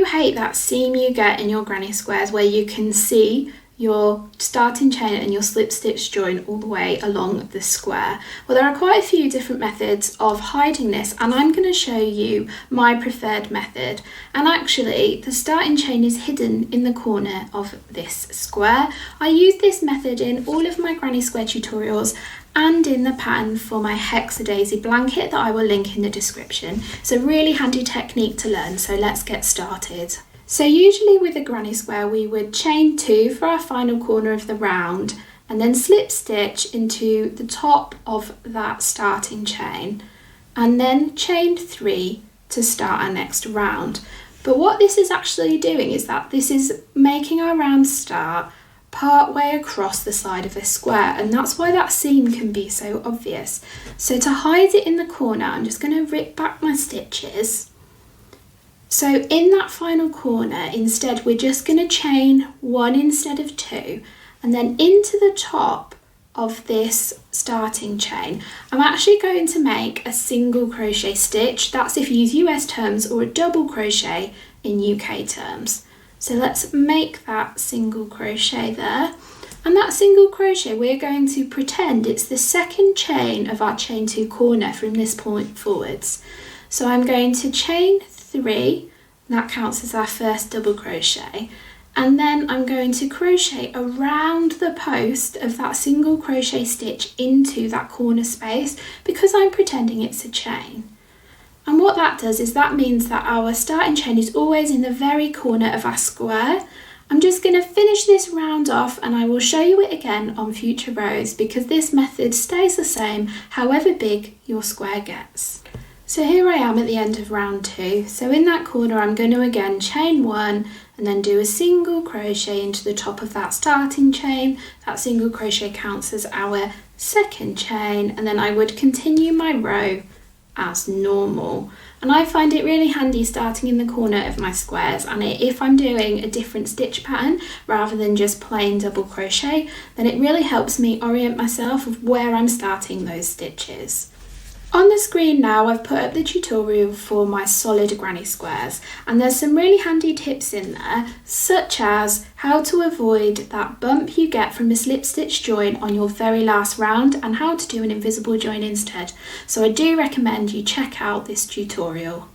hate that seam you get in your granny squares where you can see your starting chain and your slip stitch join all the way along the square? Well, there are quite a few different methods of hiding this, and I'm going to show you my preferred method. And actually the starting chain is hidden in the corner of this square. I use this method in all of my granny square tutorials and in the pattern for my hexadaisy blanket that I will link in the description. It's a really handy technique to learn, so let's get started. So usually with a granny square we would chain 2 for our final corner of the round and then slip stitch into the top of that starting chain and then chain 3 to start our next round. But what this is actually doing is that this is making our round start part way across the side of a square, and that's why that seam can be so obvious. So to hide it in the corner, I'm just going to rip back my stitches. So in that final corner, instead, we're just going to chain 1 instead of 2, and then into the top of this starting chain, I'm actually going to make a single crochet stitch. That's if you use US terms, or a double crochet in UK terms. So let's make that single crochet there. And that single crochet, we're going to pretend it's the second chain of our chain 2 corner from this point forwards. So I'm going to chain 3, that counts as our first double crochet, and then I'm going to crochet around the post of that single crochet stitch into that corner space because I'm pretending it's a chain. And what that does is that means that our starting chain is always in the very corner of our square. I'm just going to finish this round off and I will show you it again on future rows because this method stays the same however big your square gets. So here I am at the end of round 2. So in that corner I'm going to again chain 1 and then do a single crochet into the top of that starting chain. That single crochet counts as our second chain, and then I would continue my row as normal. And I find it really handy starting in the corner of my squares, and if I'm doing a different stitch pattern rather than just plain double crochet, then it really helps me orient myself of where I'm starting those stitches. On the screen now I've put up the tutorial for my solid granny squares, and there's some really handy tips in there, such as how to avoid that bump you get from a slip stitch join on your very last round and how to do an invisible join instead. So I do recommend you check out this tutorial.